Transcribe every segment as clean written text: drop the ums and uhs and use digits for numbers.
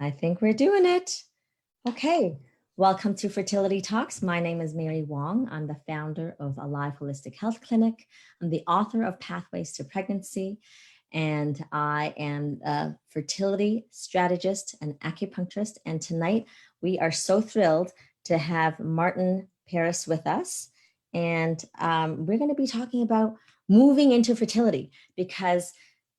I think we're doing it. Okay. Welcome to Fertility Talks. My name is Mary Wong. I'm the founder of Alive Holistic Health Clinic. I'm the author of Pathways to Pregnancy, and I am a fertility strategist and acupuncturist. And tonight we are so thrilled to have Martin Perras with us. And we're going to be talking about moving into fertility, because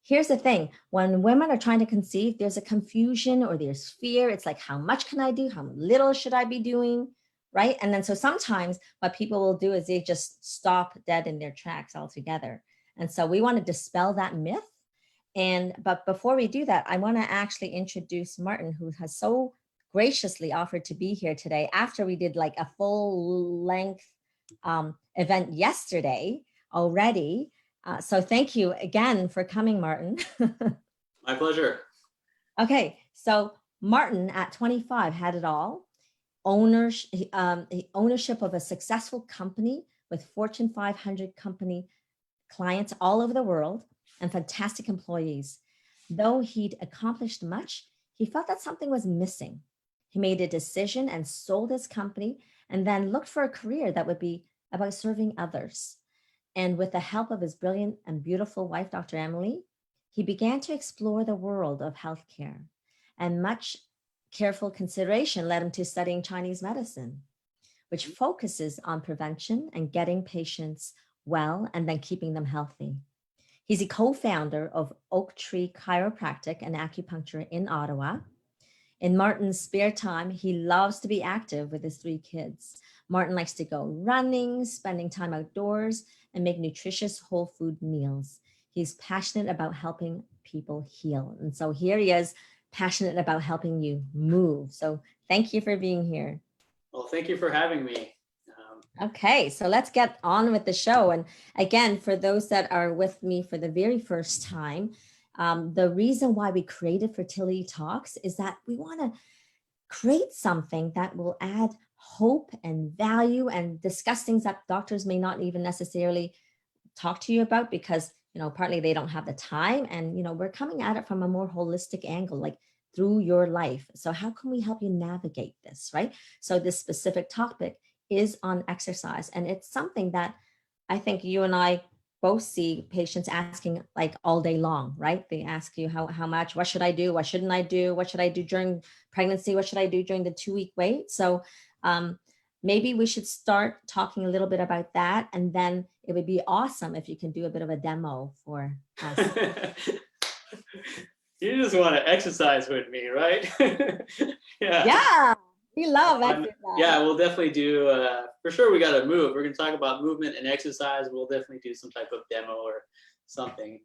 here's the thing. When women are trying to conceive, there's a confusion or there's fear. It's like, how much can I do? How little should I be doing? Right. And then so sometimes what people will do is they just stop dead in their tracks altogether. And so we want to dispel that myth. But before we do that, I want to actually introduce Martin, who has so graciously offered to be here today after we did like a full length event yesterday already. So thank you again for coming, Martin. My pleasure. Okay, so Martin at 25 had it all. Ownership of a successful company with Fortune 500 company clients all over the world and fantastic employees. Though he'd accomplished much, he felt that something was missing. He made a decision and sold his company and then looked for a career that would be about serving others. And with the help of his brilliant and beautiful wife, Dr. Emily, he began to explore the world of healthcare. And much careful consideration led him to studying Chinese medicine, which focuses on prevention and getting patients well and then keeping them healthy. He's a co-founder of Oak Tree Chiropractic and Acupuncture in Ottawa. In Martin's spare time, he loves to be active with his 3 kids. Martin likes to go running, spending time outdoors, and make nutritious whole food meals. He's passionate about helping people heal. And so here he is, passionate about helping you move. So thank you for being here. Well, thank you for having me. Okay, so let's get on with the show. And again, for those that are with me for the very first time, the reason why we created Fertility Talks is that we want to create something that will add hope and value and discuss things that doctors may not even necessarily talk to you about because, partly they don't have the time. And, we're coming at it from a more holistic angle, like through your life. So how can we help you navigate this, right? So this specific topic is on exercise. And it's something that I think you and I both see patients asking like all day long, right? They ask you how much, what should I do? What shouldn't I do? What should I do during pregnancy? What should I do during the 2-week wait? So maybe we should start talking a little bit about that. And then it would be awesome if you can do a bit of a demo for us. You just want to exercise with me, right? Yeah. We love exercise. Yeah, we'll definitely do, for sure we got to move. We're going to talk about movement and exercise. We'll definitely do some type of demo or something.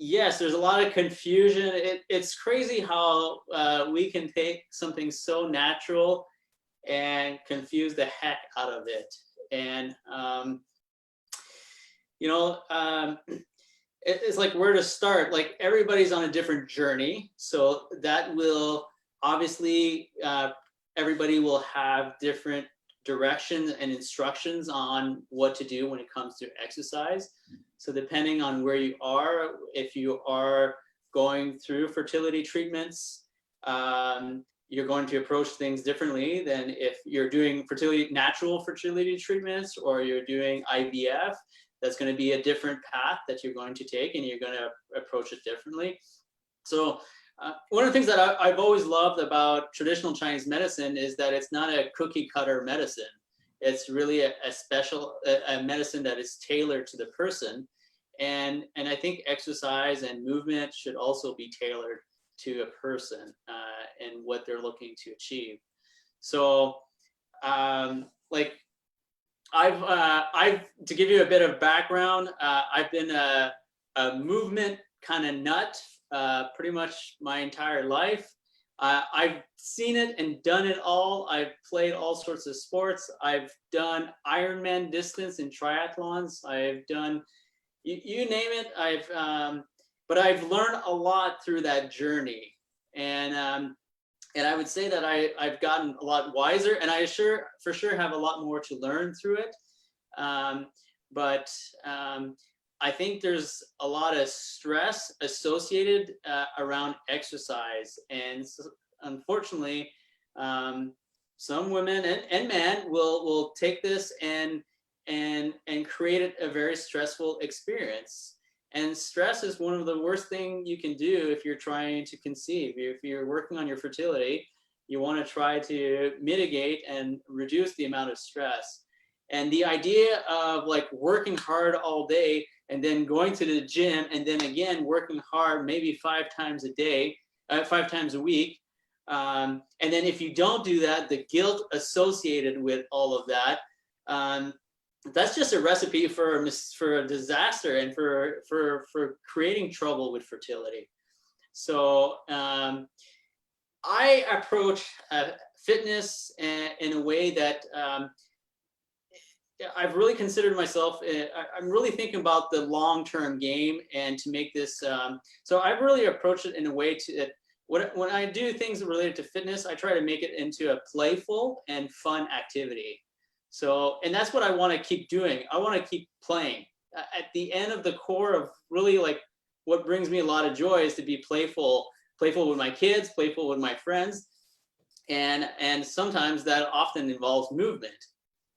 Yes, there's a lot of confusion. It's crazy how we can take something so natural and confuse the heck out of it. And, it's like where to start. Like everybody's on a different journey. So that will obviously, everybody will have different directions and instructions on what to do when it comes to exercise. So depending on where you are, if you are going through fertility treatments, you're going to approach things differently than if you're doing natural fertility treatments or you're doing IVF. That's going to be a different path that you're going to take and you're going to approach it differently. So one of the things that I've always loved about traditional Chinese medicine is that it's not a cookie cutter medicine. It's really a special medicine that is tailored to the person. And I think exercise and movement should also be tailored to a person and what they're looking to achieve. So I've to give you a bit of background, I've been a movement kind of nut pretty much my entire life. I've seen it and done it all. I've played all sorts of sports. I've done Ironman distance and triathlons. I've done, you name it. But I've learned a lot through that journey. And I would say that I've gotten a lot wiser, and I for sure have a lot more to learn through it. I think there's a lot of stress associated around exercise, and unfortunately, some women and men will take this and create it a very stressful experience. And stress is one of the worst thing you can do if you're trying to conceive. If you're working on your fertility, you want to try to mitigate and reduce the amount of stress. And the idea of like working hard all day and then going to the gym and then again working hard maybe 5 times a day, 5 times a week. And then if you don't do that, the guilt associated with all of that, that's just a recipe for a disaster and for creating trouble with fertility. So I approach fitness in a way that I've really considered myself. I'm really thinking about the long-term game and to make this. So I've really approached it in a way that when I do things related to fitness, I try to make it into a playful and fun activity. So, and that's what I want to keep doing. I want to keep playing. At the end of the core of really like what brings me a lot of joy is to be playful with my kids, playful with my friends, and sometimes that often involves movement.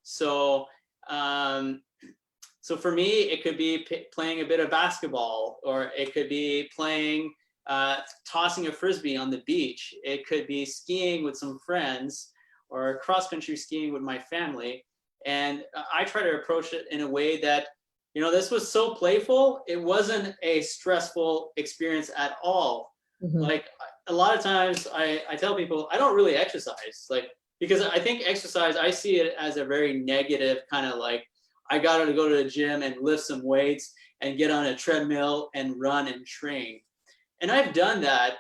So, so for me, it could be playing a bit of basketball, or it could be playing, tossing a frisbee on the beach. It could be skiing with some friends, or cross-country skiing with my family. And I try to approach it in a way that, this was so playful. It wasn't a stressful experience at all. Mm-hmm. Like a lot of times I tell people, I don't really exercise, like, because I think exercise, I see it as a very negative kind of like, I got to go to the gym and lift some weights and get on a treadmill and run and train. And I've done that.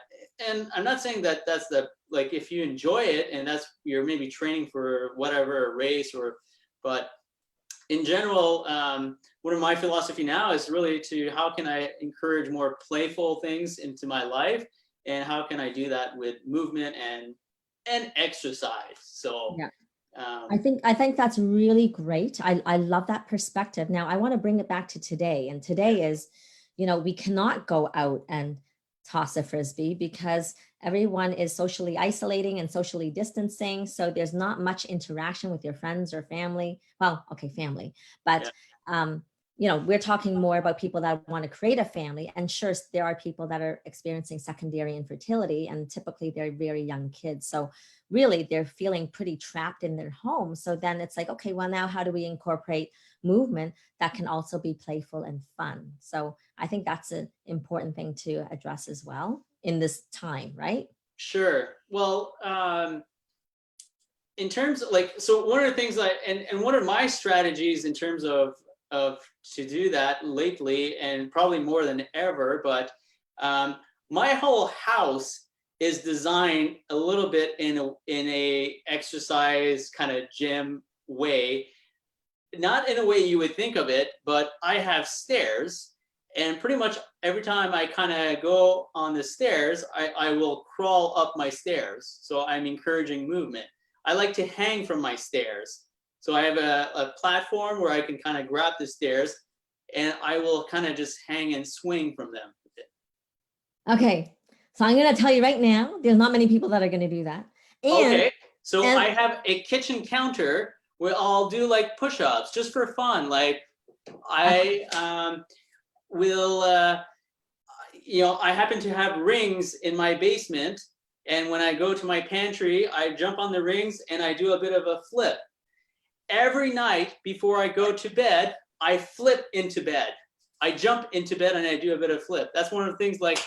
And I'm not saying that that's like, if you enjoy it and you're maybe training for whatever, a race but in general, one of my philosophy now is really how can I encourage more playful things into my life, and how can I do that with movement and exercise? So yeah. I think that's really great. I love that perspective. Now I want to bring it back to today. And today is, we cannot go out and toss a frisbee because everyone is socially isolating and socially distancing. So there's not much interaction with your friends or family. Well, okay, family, but we're talking more about people that want to create a family. And sure, there are people that are experiencing secondary infertility, and typically they're very young kids. So really they're feeling pretty trapped in their home. So then it's like, okay, well, now how do we incorporate movement that can also be playful and fun? So I think that's an important thing to address as well in this time, right? Sure. Well, in terms of like, so one of the things and one of my strategies in terms of to do that lately, and probably more than ever, but my whole house is designed a little bit in a exercise kind of gym way, not in a way you would think of it, but I have stairs. And pretty much every time I kind of go on the stairs, I will crawl up my stairs. So I'm encouraging movement. I like to hang from my stairs. So I have a platform where I can kind of grab the stairs, and I will kind of just hang and swing from them. Okay. So I'm going to tell you right now, there's not many people that are going to do that. Okay. So I have a kitchen counter where I'll do like push-ups just for fun. Like I will, I happen to have rings in my basement, and when I go to my pantry, I jump on the rings and I do a bit of a flip. Every night before I go to bed, I flip into bed. I jump into bed and I do a bit of flip. That's one of the things, like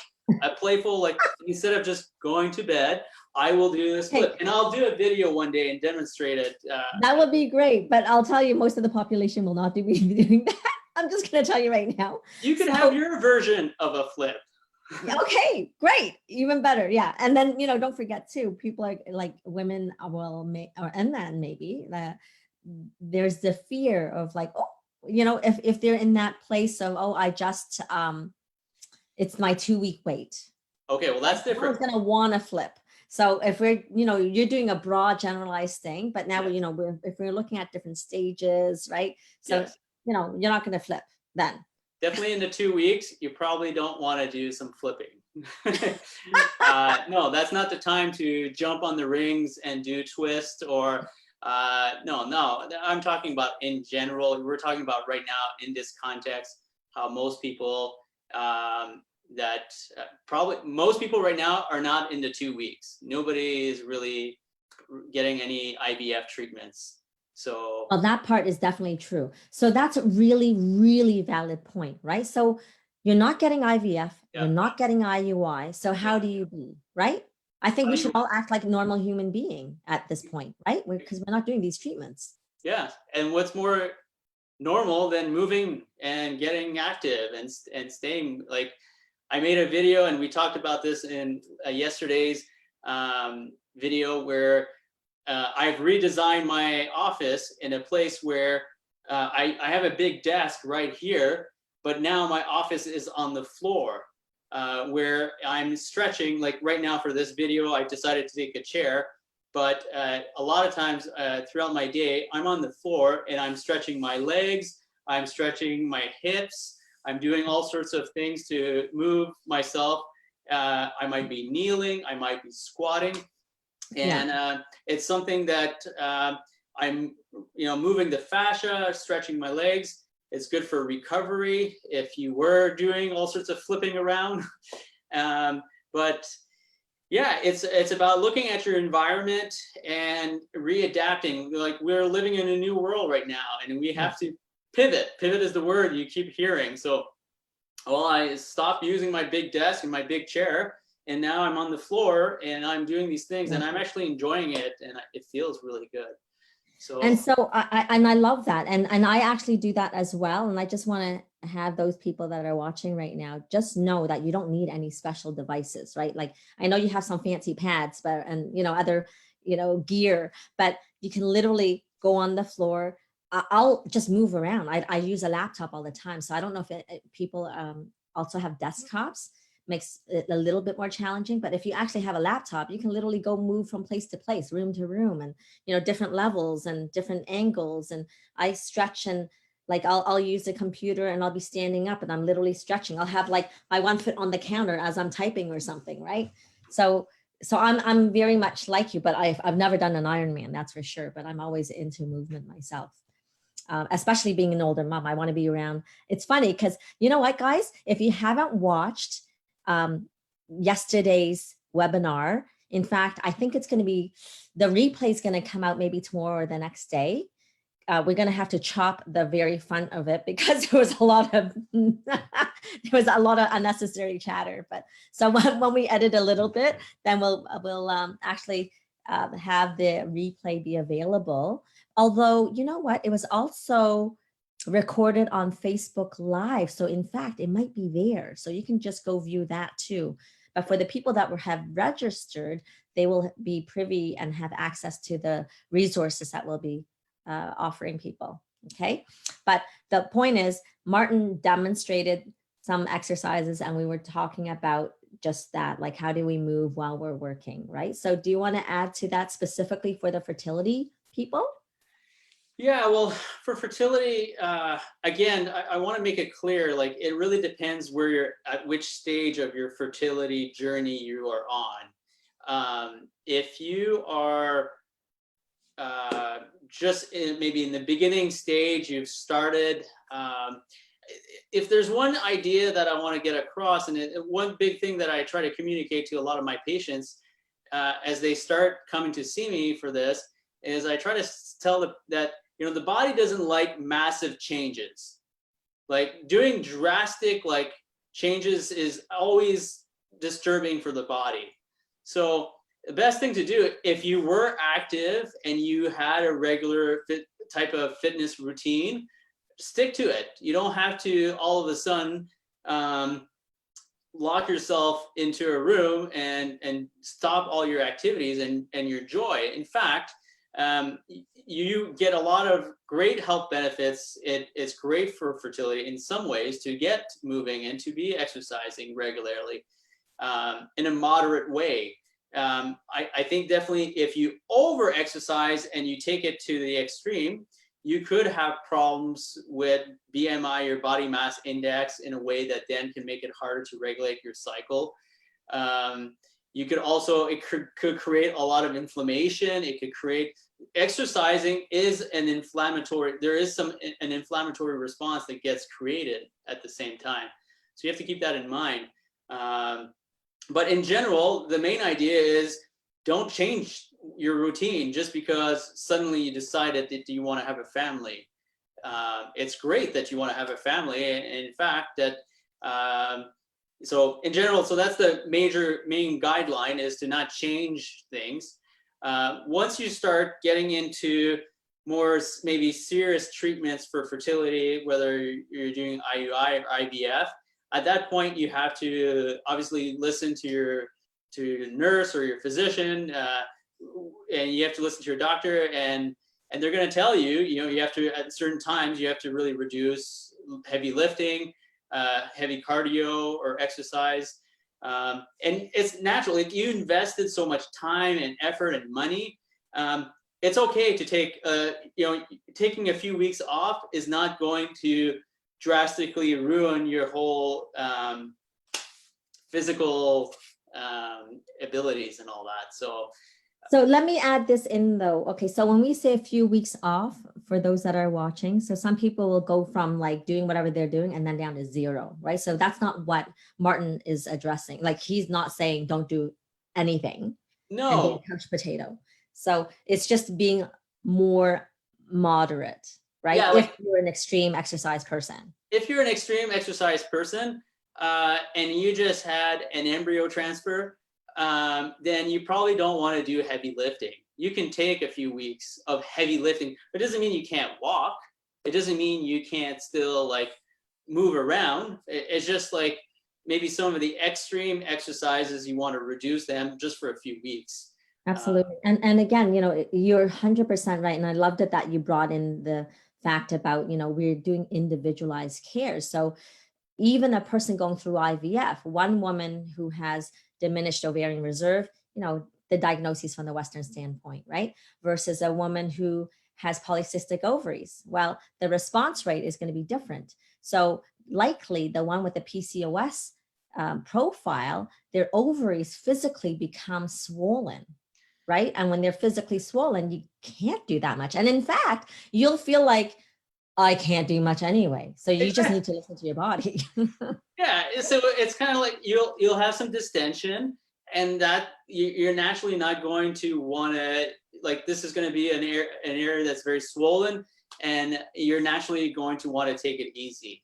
a playful, like instead of just going to bed, I will do this flip. And I'll do a video one day and demonstrate it. That would be great, but I'll tell you, most of the population will not be doing that. I'm just going to tell you right now. You could have your version of a flip. Okay, great. Even better. Yeah. And then, don't forget too, people like women will make, and then maybe there's the fear of like, if they're in that place of, I just, it's my 2-week wait. Okay. Well, that's different. I'm going to want to flip. So if we're, you're doing a broad generalized thing, but now, if we're looking at different stages, right? So, yes. You're not going to flip then. definitely in the 2 weeks, you probably don't want to do some flipping. No, that's not the time to jump on the rings and do twist or no, I'm talking about in general. We're talking about right now in this context, how most people probably most people right now are not in the 2 weeks. Nobody is really getting any IVF treatments. So Well, that part is definitely true. So that's a really, really valid point, right? So you're not getting IVF, you're yeah, not getting IUI. So how do you be, right? I think we should all act like normal human being at this point, right? Because we're not doing these treatments. yeah. And what's more normal than moving and getting active and staying, like, I made a video and we talked about this in yesterday's video where I've redesigned my office in a place where I have a big desk right here, but now my office is on the floor where I'm stretching. Like right now for this video, I decided to take a chair, but a lot of times throughout my day, I'm on the floor and I'm stretching my legs, I'm stretching my hips, I'm doing all sorts of things to move myself. I might be kneeling, I might be squatting. And it's something that I'm, moving the fascia, stretching my legs. It's good for recovery if you were doing all sorts of flipping around. But yeah, it's about looking at your environment and readapting. Like we're living in a new world right now, and we have to pivot. Pivot is the word you keep hearing. So, well, I stopped using my big desk and my big chair, and now I'm on the floor and I'm doing these things and I'm actually enjoying it, and it feels really good. So I love that, and I actually do that as well. And I just want to have those people that are watching right now just know that you don't need any special devices, right? Like I know you have some fancy pads, but other gear, but you can literally go on the floor. I'll just move around. I use a laptop all the time, so I don't know if people also have desktops. Makes it a little bit more challenging, but if you actually have a laptop, you can literally go move from place to place, room to room, and different levels and different angles. And I stretch, and like I'll use the computer and I'll be standing up and I'm literally stretching. I'll have like my one foot on the counter as I'm typing or something, right? So I'm very much like you, but I've never done an Ironman, that's for sure. But I'm always into movement myself. Especially being an older mom, I want to be around. It's funny because you know what, guys, if you haven't watched yesterday's webinar. In fact, I think it's going to be, the replay is going to come out maybe tomorrow or the next day. We're going to have to chop the very front of it because there was a lot of unnecessary chatter. But so when we edit a little bit, then we'll actually have the replay be available. Although, you know what, it was also recorded on Facebook Live. So in fact, it might be there. So you can just go view that too. But for the people that have registered, they will be privy and have access to the resources that we'll be offering people. Okay. But the point is, Martin demonstrated some exercises and we were talking about just that, like how do we move while we're working, right? So do you want to add to that specifically for the fertility people? Yeah, well, for fertility, again, I want to make it clear, like it really depends where you're at, which stage of your fertility journey you are on. If you are just maybe in the beginning stage, you've started, if there's one idea that I want to get across, and one big thing that I try to communicate to a lot of my patients as they start coming to see me for this, is I try to tell them that the body doesn't like massive changes. Like doing drastic changes is always disturbing for the body. So the best thing to do, if you were active and you had a regular type of fitness routine, stick to it. You don't have to all of a sudden lock yourself into a room and stop all your activities and your joy. In fact, you get a lot of great health benefits. It's great for fertility in some ways to get moving and to be exercising regularly in a moderate way. I think definitely if you over exercise and you take it to the extreme, you could have problems with BMI, your body mass index, in a way that then can make it harder to regulate your cycle. You could also, it could create a lot of inflammation. It could create, exercising is an inflammatory, there is an inflammatory response that gets created at the same time. So you have to keep that in mind. But in general, the main idea is don't change your routine just because suddenly you decided that you want to have a family. It's great that you want to have a family. And in fact, that so in general, so that's the main guideline, is to not change things. Once you start getting into more maybe serious treatments for fertility, whether you're doing IUI or IVF, at that point you have to obviously listen to your nurse or your physician, and you have to listen to your doctor, and they're going to tell you, you have to, at certain times, you have to really reduce heavy lifting, heavy cardio or exercise. And it's natural. If you invested so much time and effort and money, it's okay to take, taking a few weeks off is not going to drastically ruin your whole physical abilities and all that. So let me add this in though. Okay, so when we say a few weeks off, for those that are watching, so some people will go from like doing whatever they're doing and then down to zero, right? So that's not what Martin is addressing. Like, he's not saying don't do anything and be No, a couch potato. So it's just being more moderate, right? Yeah, if you're an extreme exercise person. if you're an extreme exercise person, and you just had an embryo transfer, then you probably don't want to do heavy lifting. You can take a few weeks of heavy lifting. It doesn't mean you can't walk. It doesn't mean you can't still like move around. It's just like maybe some of the extreme exercises, you want to reduce them just for a few weeks. Absolutely. And again, you're 100% right. And I loved it that you brought in the fact about, we're doing individualized care. So even a person going through IVF, one woman who has diminished ovarian reserve, the diagnosis from the Western standpoint, right? Versus a woman who has polycystic ovaries. Well, the response rate is going to be different. So likely the one with the PCOS profile, their ovaries physically become swollen, right? And when they're physically swollen, you can't do that much. And in fact, you'll feel like, I can't do much anyway. So you just need to listen to your body. Yeah, so it's kind of like you'll have some distension, and that you're naturally not going to want to, like, this is going to be an area that's very swollen, and you're naturally going to want to take it easy.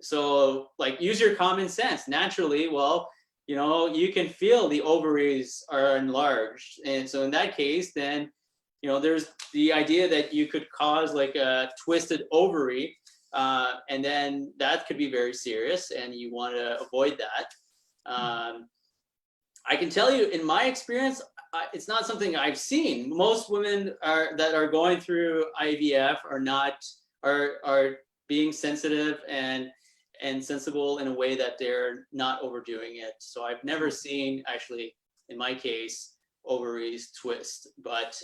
So like, use your common sense. Naturally, well, you can feel the ovaries are enlarged, and so in that case, then there's the idea that you could cause like a twisted ovary, and then that could be very serious, and you want to avoid that. I can tell you, in my experience, it's not something I've seen. Most women that are going through IVF are being sensitive and sensible in a way that they're not overdoing it. So I've never seen, actually, in my case, ovaries twist, but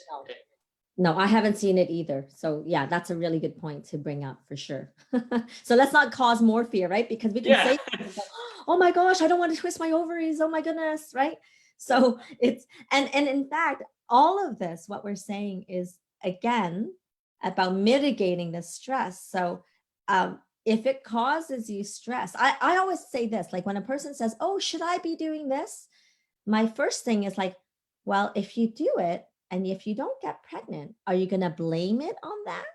no, I haven't seen it either. So yeah, that's a really good point to bring up for sure. So let's not cause more fear, right? Because we can say, oh my gosh, I don't want to twist my ovaries. Oh my goodness, right? So it's, and in fact, all of this, what we're saying is, again, about mitigating the stress. So if it causes you stress, I always say this, like when a person says, oh, should I be doing this? My first thing is like, well, if you do it, and if you don't get pregnant, are you going to blame it on that?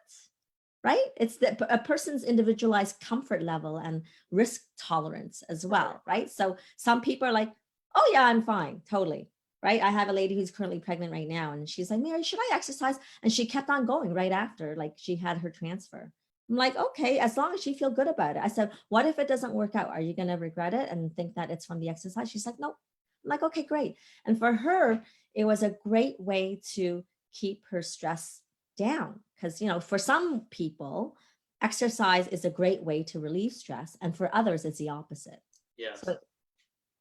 Right? It's a person's individualized comfort level and risk tolerance as well, right? So some people are like, oh yeah, I'm fine, totally, right? I have a lady who's currently pregnant right now, and she's like, Mary, should I exercise? And she kept on going right after, like, she had her transfer. I'm like, okay, as long as you feel good about it. I said, what if it doesn't work out? Are you going to regret it and think that it's from the exercise? She's like, no. I'm like, okay, great. And for her, it was a great way to keep her stress down. Because, for some people, exercise is a great way to relieve stress. And for others, it's the opposite. Yeah. So,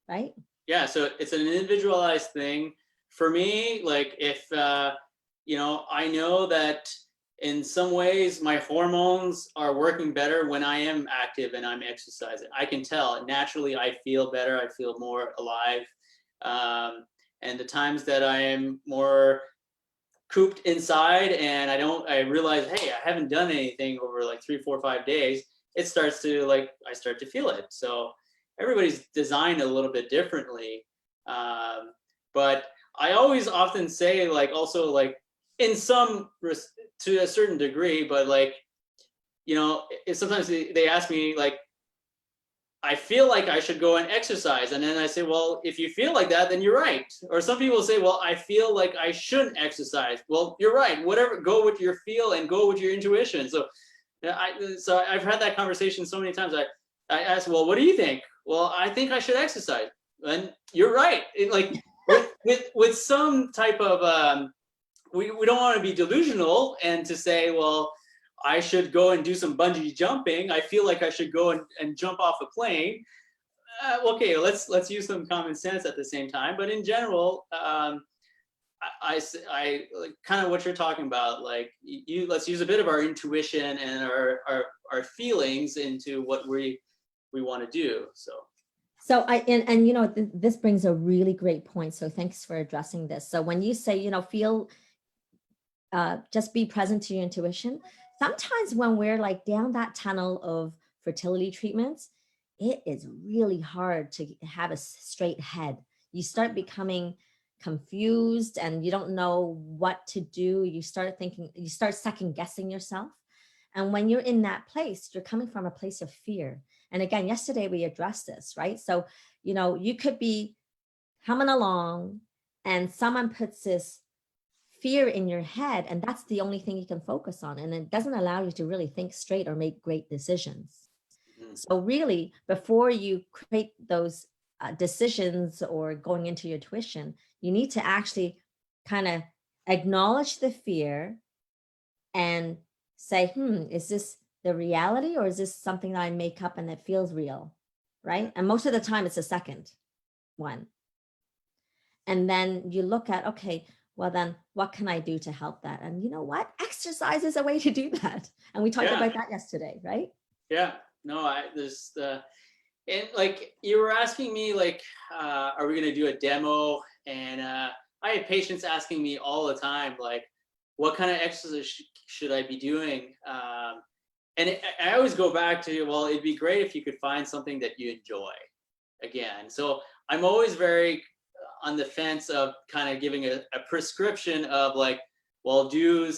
right? Yeah. So it's an individualized thing. For me, like, if, I know that in some ways, my hormones are working better when I am active and I'm exercising. I can tell naturally I feel better. I feel more alive. And the times that I am more cooped inside and I realize, hey, I haven't done anything over like 3, 4, 5 days, it starts to I start to feel it. So everybody's designed a little bit differently. But I always often say also in to a certain degree, but if sometimes they ask me I feel like I should go and exercise. And then I say, well, if you feel like that, then you're right. Or some people say, well, I feel like I shouldn't exercise. Well, you're right. Whatever, go with your feel and go with your intuition. So I've had that conversation so many times. I ask, well, what do you think? Well, I think I should exercise. And you're right. With some type of, we don't want to be delusional and to say, well, I should go and do some bungee jumping. I feel like I should go and jump off a plane. Okay, let's use some common sense at the same time. But in general, I kind of what you're talking about. Let's use a bit of our intuition and our feelings into what we want to do. So this brings a really great point. So thanks for addressing this. So when you say feel, just be present to your intuition. Sometimes when we're down that tunnel of fertility treatments, it is really hard to have a straight head. You start becoming confused and you don't know what to do. You start second guessing yourself. And when you're in that place, you're coming from a place of fear. And again, yesterday we addressed this, right? So, you could be humming along and someone puts this fear in your head, and that's the only thing you can focus on. And it doesn't allow you to really think straight or make great decisions. Mm-hmm. So really, before you create those decisions or going into your tuition, you need to actually kind of acknowledge the fear and say, is this the reality or is this something that I make up and it feels real, right? And most of the time it's the second one. And then you look at, okay, well then what can I do to help that? And you know what? Exercise is a way to do that. And we talked about that yesterday, right? Yeah, no, and you were asking me are we going to do a demo? And I have patients asking me all the time, what kind of exercise should I be doing? And I always go back to, well, it'd be great if you could find something that you enjoy again. So I'm always very on the fence of kind of giving a prescription of do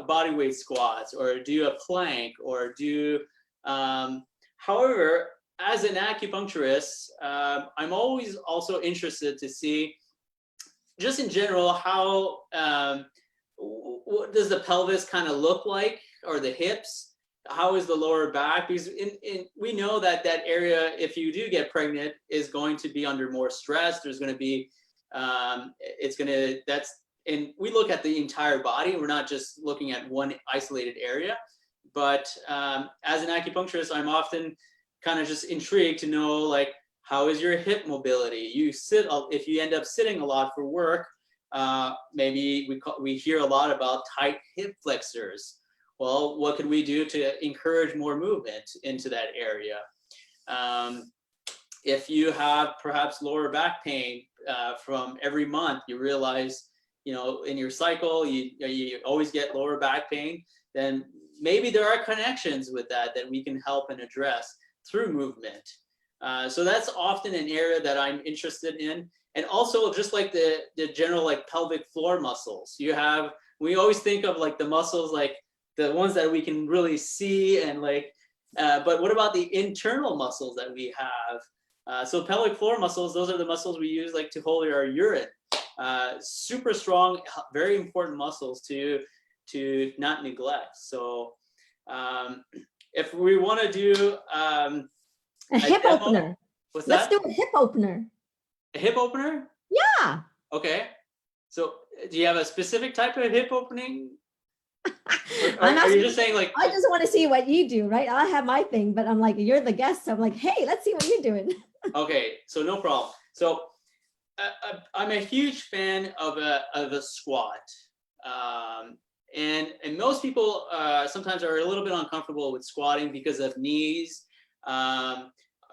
body weight squats or do a plank or do, however, as an acupuncturist, I'm always also interested to see just in general, how, what does the pelvis kind of look like, or the hips? How is the lower back? Because we know that area, if you do get pregnant, is going to be under more stress. There's going to be, and we look at the entire body. We're not just looking at one isolated area. But as an acupuncturist, I'm often kind of just intrigued to know, how is your hip mobility? If you end up sitting a lot for work, maybe we hear a lot about tight hip flexors. Well, what could we do to encourage more movement into that area? If you have perhaps lower back pain from every month, you realize, in your cycle, you always get lower back pain, then maybe there are connections with that we can help and address through movement. So that's often an area that I'm interested in. And also just the general pelvic floor muscles. We always think of the muscles, the ones that we can really see and but what about the internal muscles that we have? So pelvic floor muscles, those are the muscles we use to hold our urine. Super strong, very important muscles to not neglect. So if we want to do a hip demo, opener. Let's do a hip opener. A hip opener? Yeah. Okay. So do you have a specific type of hip opening? Are you just saying I just want to see what you do, right? I have my thing, but I'm you're the guest. So I'm hey, let's see what you're doing. Okay, so no problem. So I'm a huge fan of a squat. And most people sometimes are a little bit uncomfortable with squatting because of knees,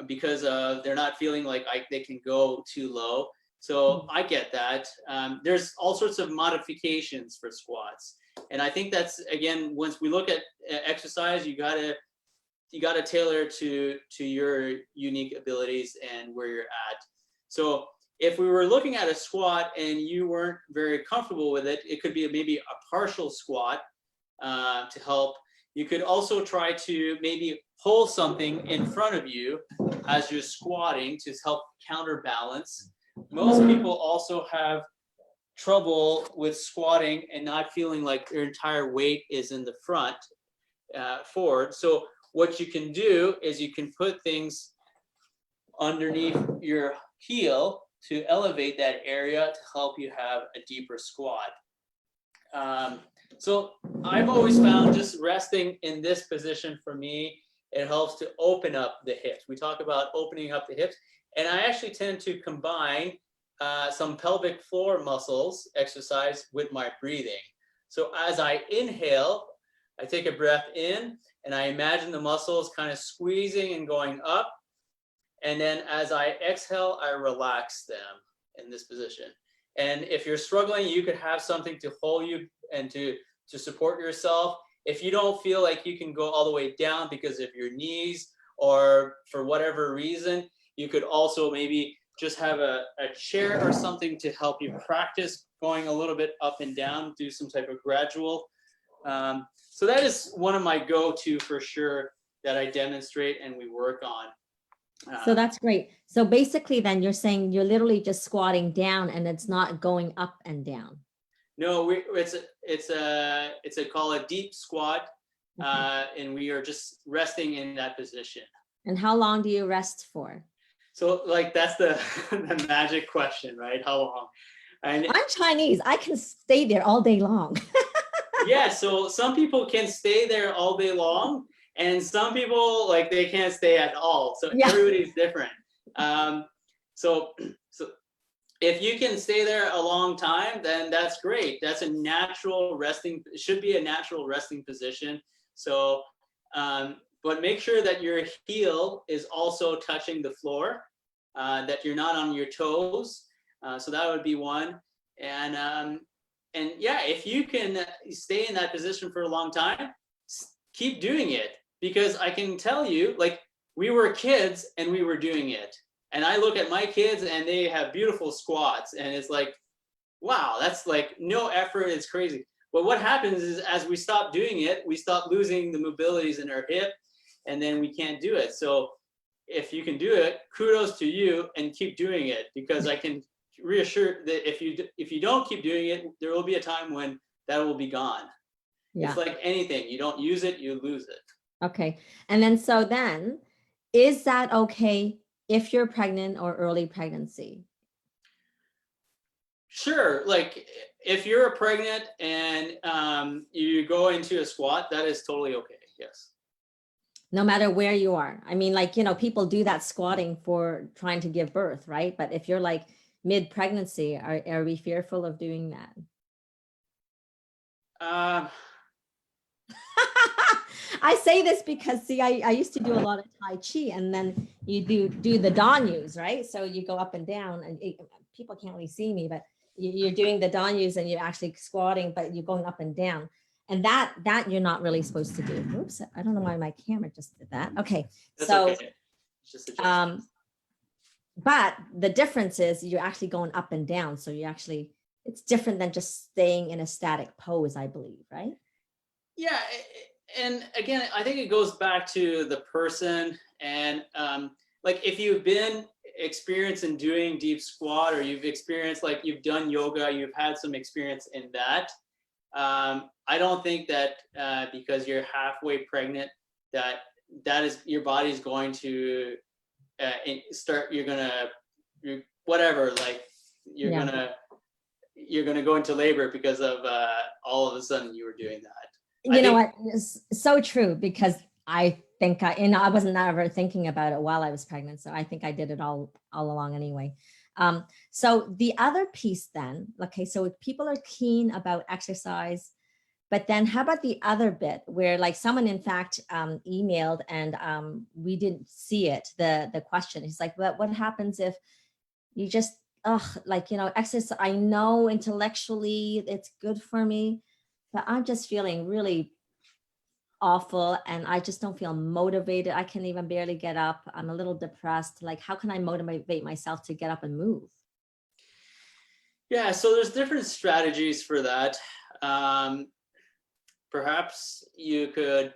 because of they're not feeling like they can go too low. So I get that. There's all sorts of modifications for squats. And I think that's, again, once we look at exercise, you gotta tailor to your unique abilities and where you're at. So if we were looking at a squat and you weren't very comfortable with it, it could be maybe a partial squat to help. You could also try to maybe pull something in front of you as you're squatting to help counterbalance. Most people also have trouble with squatting and not feeling like their entire weight is in the front, forward. So what you can do is you can put things underneath your heel to elevate that area to help you have a deeper squat. So I've always found just resting in this position, for me, it helps to open up the hips. We talk about opening up the hips, and I actually tend to combine some pelvic floor muscles exercise with my breathing. So as I inhale, I take a breath in and I imagine the muscles kind of squeezing and going up. And then as I exhale, I relax them in this position. And if you're struggling, you could have something to hold you and to support yourself. If you don't feel like you can go all the way down because of your knees or for whatever reason, you could also maybe just have a chair or something to help you practice going a little bit up and down, do some type of gradual. So that is one of my go-to for sure that I demonstrate and we work on. So that's great. So basically then you're saying you're literally just squatting down and it's not going up and down. No, it's called a deep squat, and we are just resting in that position. And how long do you rest for? So like that's the magic question, right? How long? And I'm Chinese. I can stay there all day long. yeah, so some people can stay there all day long, and some people like they can't stay at all. So Yeah. everybody's different. So if you can stay there a long time, then that's great. That's a natural resting, should be a natural resting position. So, but make sure that your heel is also touching the floor, that you're not on your toes. So that would be one. And yeah, if you can stay in that position for a long time, keep doing it. Because I can tell you, like, we were kids and we were doing it. And I look at my kids and they have beautiful squats. And it's like, wow, that's like no effort. It's crazy. But what happens is as we stop doing it, we stop losing the mobilities in our hip and then we can't do it. So if you can do it, kudos to you and keep doing it, because I can reassure that if you don't keep doing it, there will be a time when that will be gone. Yeah. It's like anything. You don't use it, you lose it. Okay. And then, so then, is that okay if you're pregnant or early pregnancy? Sure. Like if you're pregnant and you go into a squat, that is totally okay. Yes. No matter where you are. I mean, like, you know, people do that squatting for trying to give birth, right? But if you're like mid-pregnancy, are we fearful of doing that? I say this because, see, I used to do a lot of Tai Chi, and then you do the Danyus, right? So you go up and down, and people can't really see me, but you're doing the Danyus and you're actually squatting, but you're going up and down. And that you're not really supposed to do. Oops, I don't know why my camera just did that. Okay. That's so, okay. Just but the difference is you're actually going up and down. So you actually, it's different than just staying in a static pose, I believe, right? Yeah. And again, I think it goes back to the person, and like if you've been experienced in doing deep squat, or you've experienced, like you've done yoga, you've had some experience in that. I don't think that because you're halfway pregnant, that is your body's going to start. You're whatever, like you're gonna go into labor because of all of a sudden you were doing that. You know what? It's so true, because I think I wasn't ever thinking about it while I was pregnant. So I think I did it all along anyway. So the other piece then, okay, so if people are keen about exercise, But then how about the other bit where like someone in fact emailed and we didn't see it, the question. He's like, but what happens if you just, like, exercise, I know intellectually it's good for me, but I'm just feeling really awful and I just don't feel motivated. I can even barely get up. I'm a little depressed. Like, how can I motivate myself to get up and move? Yeah, so there's different strategies for that. Perhaps you could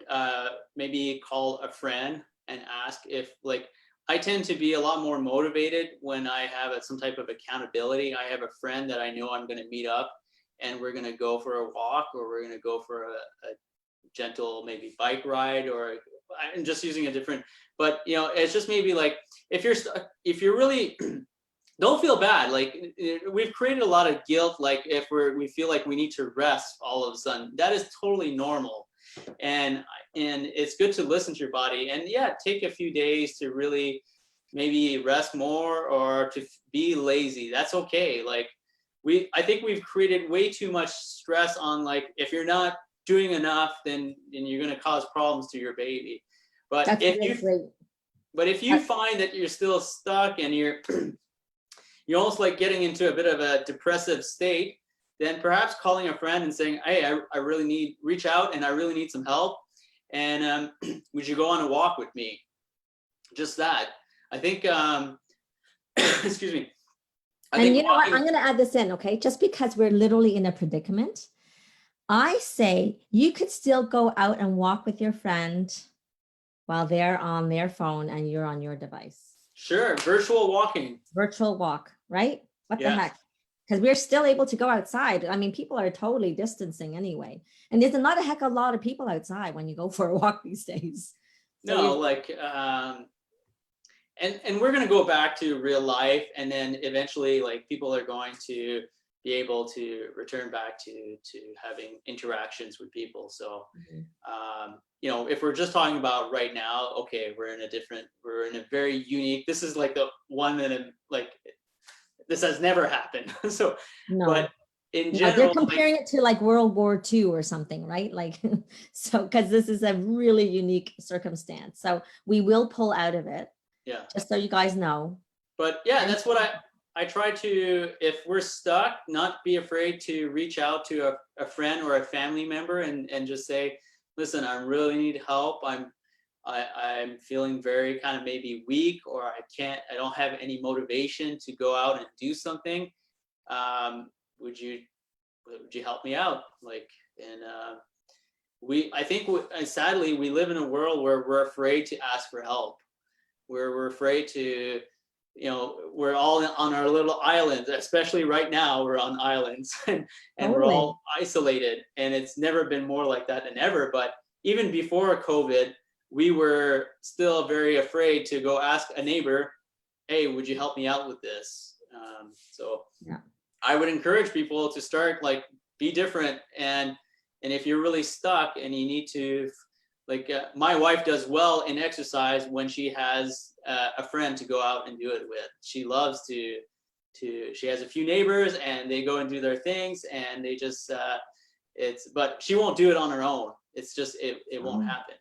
maybe call a friend and ask if, like, I tend to be a lot more motivated when I have some type of accountability. I have a friend that I know I'm going to meet up and we're going to go for a walk, or we're going to go for a gentle maybe bike ride, or I'm just using a different, but it's just maybe like if you're really don't feel bad. Like, we've created a lot of guilt. Like if we feel like we need to rest all of a sudden, that is totally normal. And it's good to listen to your body, and yeah, take a few days to really maybe rest more or to be lazy. That's okay. Like I think we've created way too much stress on, like, if you're not doing enough, then you're going to cause problems to your baby. But That's if really great. but if you find that you're still stuck and you're almost like getting into a bit of a depressive state, then perhaps calling a friend and saying, hey, I really need, reach out and I really need some help. And would you go on a walk with me? Just that. I think, excuse me. And you know what? I'm going to add this in, okay? Just because we're literally in a predicament, I say you could still go out and walk with your friend while they're on their phone and you're on your device. Sure. Virtual walking. Virtual walk, right? What the heck? Because we're still able to go outside. I mean, people are totally distancing anyway. And there's not a lot of people outside when you go for a walk these days. So no, like, and we're going to go back to real life. And then eventually, like, people are going to be able to return back to having interactions with people. So, if we're just talking about right now, okay, we're in a very unique, this is like the one that like, this has never happened. So, no. But in general, they're comparing it to like World War II or something, right? Like, so, because this is a really unique circumstance. So we will pull out of it. Yeah. Just so you guys know. But yeah, that's what I try to, if we're stuck, not be afraid to reach out to a friend or a family member and just say, listen, I really need help. I'm feeling very kind of maybe weak, or I don't have any motivation to go out and do something. Would you help me out? Like, and I think sadly we live in a world where we're afraid to ask for help, where we're afraid to, we're all on our little islands, especially right now we're on islands and we're all isolated, and it's never been more like that than ever. But even before COVID, we were still very afraid to go ask a neighbor, hey, would you help me out with this? So yeah. I would encourage people to start, like, be different. And if you're really stuck and you need to, like, my wife does well in exercise when she has a friend to go out and do it with. She loves to she has a few neighbors and they go and do their things, and they just, but she won't do it on her own. It's just, it won't happen.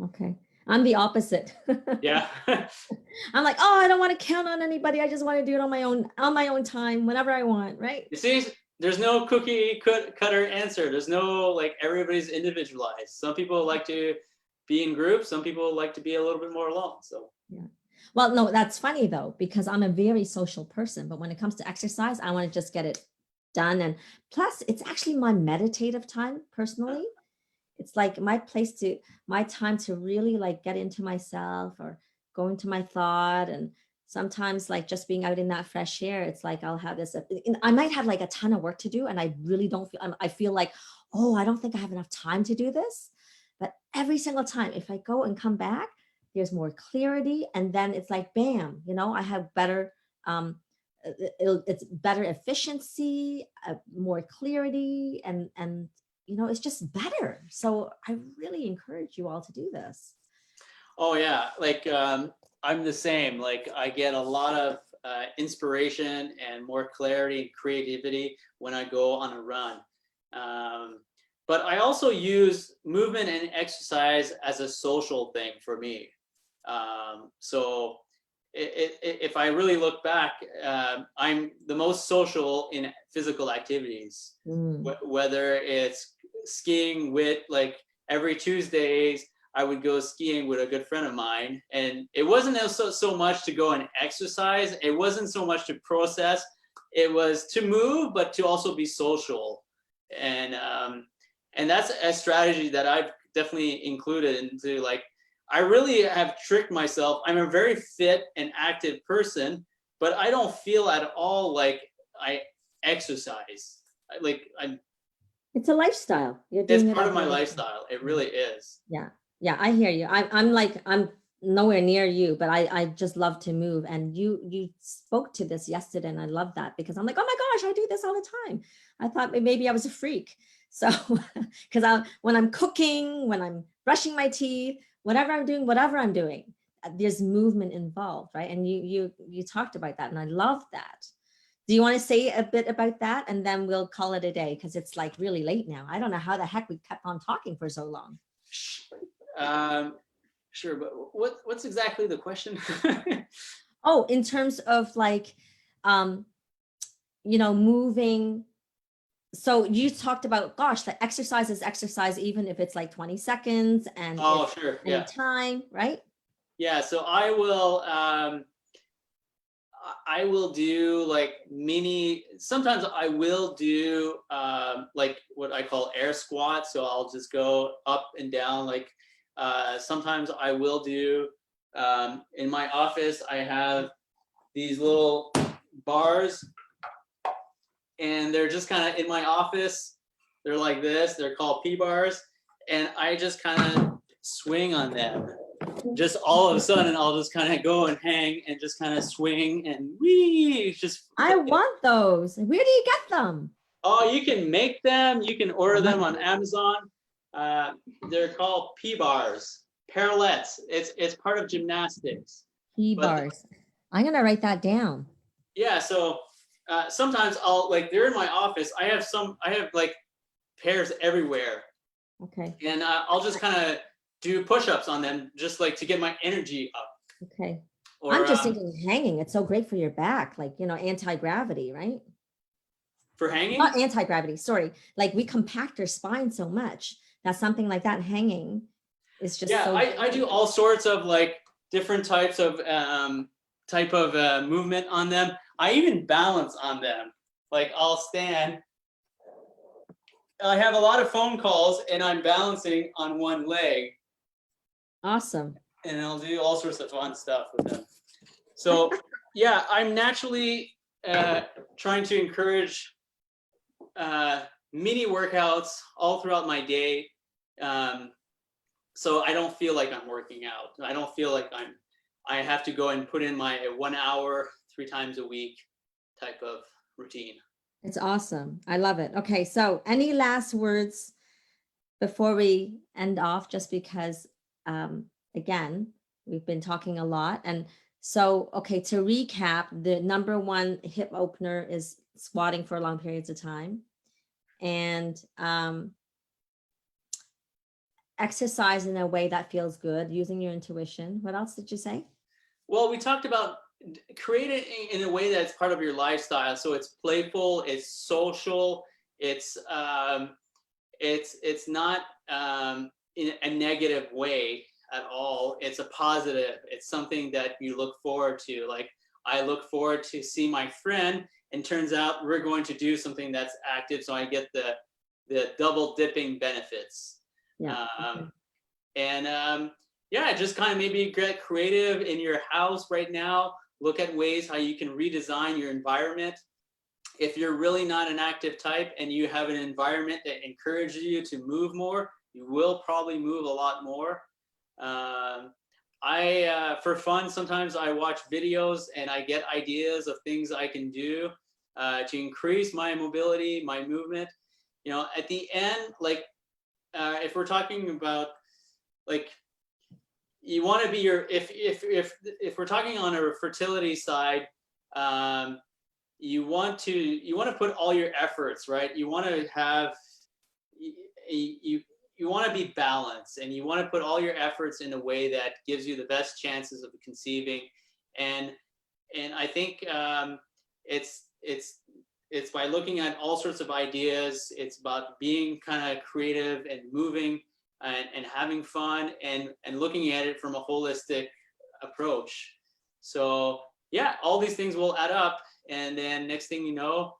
Okay. I'm the opposite. Yeah. I'm like, I don't want to count on anybody. I just want to do it on my own time, whenever I want. Right. You see, there's no cookie cutter answer. There's no, like, everybody's individualized. Some people like to be in groups. Some people like to be a little bit more alone. So yeah. Well, no, that's funny though, because I'm a very social person, but when it comes to exercise, I want to just get it done. And plus it's actually my meditative time personally. It's like my time to really, like, get into myself or go into my thought. And sometimes, like, just being out in that fresh air, it's like I'll have this, I might have like a ton of work to do and I really don't feel, I feel like, I don't think I have enough time to do this. But every single time, if I go and come back, there's more clarity. And then it's like, bam, I have better, it's better efficiency, more clarity, and it's just better. So I really encourage you all to do this. Oh yeah. Like, I'm the same. Like, I get a lot of inspiration and more clarity and creativity when I go on a run. but I also use movement and exercise as a social thing for me. So if I really look back, I'm the most social in physical activities, whether it's skiing with, like, every Tuesdays, I would go skiing with a good friend of mine. And it wasn't so much to go and exercise. It wasn't so much to process. It was to move, but to also be social. And that's a strategy that I've definitely included into, like, I really have tricked myself. I'm a very fit and active person, but I don't feel at all like I exercise. It's a lifestyle. You're It's doing it part as of a my lifestyle. lifestyle. It really is. Yeah. Yeah, I hear you. I'm nowhere near you, but I just love to move. And you spoke to this yesterday, and I love that, because I'm like, oh my gosh, I do this all the time. I thought maybe I was a freak. So, because when I'm cooking, when I'm brushing my teeth, whatever I'm doing, there's movement involved, right? And you talked about that, and I love that. Do you want to say a bit about that, and then we'll call it a day, because it's like really late now. I don't know how the heck we kept on talking for so long. Sure, but what's exactly the question? Oh, in terms of, like, moving. So you talked about, gosh, the exercise is exercise, even if it's like 20 seconds and Oh, sure. any Yeah. time, right? Yeah. So I will do, like, sometimes I will do like what I call air squats. So I'll just go up and down. Like, sometimes I will do, in my office, I have these little bars, and they're just kind of in my office. They're like this. They're called P bars. And I just kind of swing on them. Just all of a sudden, I'll just kind of go and hang and just kind of swing and wee. I want those. Where do you get them? Oh, you can make them. You can order them on Amazon. They're called P bars, parallettes. It's part of gymnastics. P bars. I'm gonna write that down. Yeah. So sometimes they're in my office. I have like pairs everywhere. Okay. And I'll just kind of do push-ups on them, just like to get my energy up. Okay. Or, I'm just thinking hanging. It's so great for your back, like, anti-gravity, right? For hanging? Not anti-gravity, sorry. Like, we compact our spine so much that something like that hanging is just so I do all sorts of, like, different types of movement on them. I even balance on them. Like, I'll stand. I have a lot of phone calls, and I'm balancing on one leg. Awesome. And I'll do all sorts of fun stuff with them. So yeah, I'm naturally trying to encourage mini workouts all throughout my day. So I don't feel like I'm working out. I don't feel like I have to go and put in my 1 hour, 3 times a week type of routine. It's awesome. I love it. Okay. So any last words before we end off, just because, again, we've been talking a lot. And so, okay, to recap, the number one hip opener is squatting for long periods of time, and exercise in a way that feels good, using your intuition. What else did you say? Well, we talked about create it in a way that's part of your lifestyle. So it's playful, it's social, it's not in a negative way at all. It's a positive. It's something that you look forward to. Like, I look forward to see my friend, and turns out we're going to do something that's active, so I get the double dipping benefits. Yeah. Just kind of maybe get creative in your house right now. Look at ways how you can redesign your environment. If you're really not an active type and you have an environment that encourages you to move more, you will probably move a lot more. For fun, sometimes I watch videos and I get ideas of things I can do to increase my mobility, my movement. At the end, like, if we're talking about, like, you want to be if we're talking on a fertility side, you want to put all your efforts, right? You want to have you want to be balanced, and you want to put all your efforts in a way that gives you the best chances of conceiving. And I think it's by looking at all sorts of ideas. It's about being kind of creative and moving and having fun and looking at it from a holistic approach. So yeah, all these things will add up, and then next thing you know,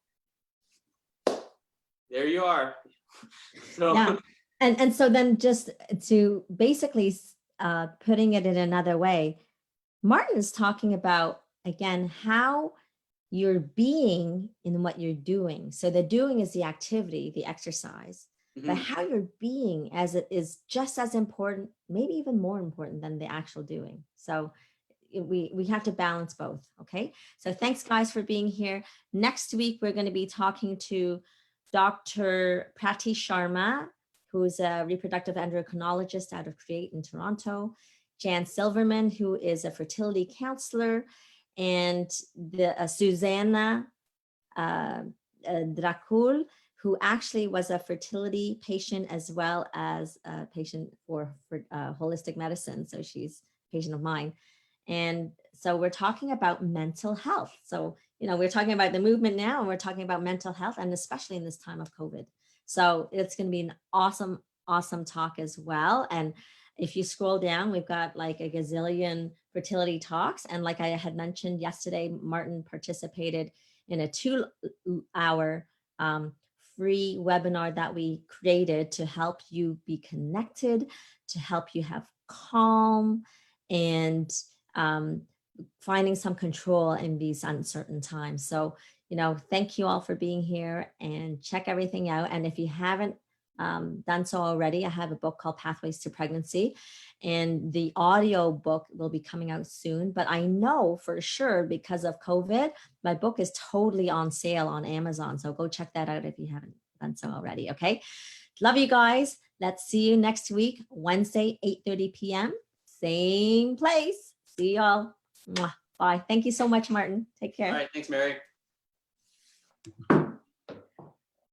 there you are. So Yeah. And so then just to basically putting it in another way, Martin is talking about, again, how you're being in what you're doing. So the doing is the activity, the exercise, but how you're being as it is just as important, maybe even more important than the actual doing. So we have to balance both. Okay. So thanks guys for being here. Next week, we're going to be talking to Dr. Prati Sharma, who's a reproductive endocrinologist out of Create in Toronto, Jan Silverman, who is a fertility counselor, and the Susanna Dracul, who actually was a fertility patient as well as a patient for holistic medicine. So she's a patient of mine. And so we're talking about mental health. So, we're talking about the movement now, and we're talking about mental health, and especially in this time of COVID. So it's going to be an awesome, awesome talk as well. And if you scroll down, we've got like a gazillion fertility talks. And like I had mentioned yesterday, Martin participated in a 2-hour free webinar that we created to help you be connected, to help you have calm and finding some control in these uncertain times. So, thank you all for being here, and check everything out. And if you haven't done so already, I have a book called Pathways to Pregnancy, and the audio book will be coming out soon. But I know for sure, because of COVID, my book is totally on sale on Amazon. So go check that out if you haven't done so already. Okay. Love you guys. Let's see you next week, Wednesday, 8:30 p.m. Same place. See y'all. Bye. Thank you so much, Martin. Take care. all right, thanks, Mary.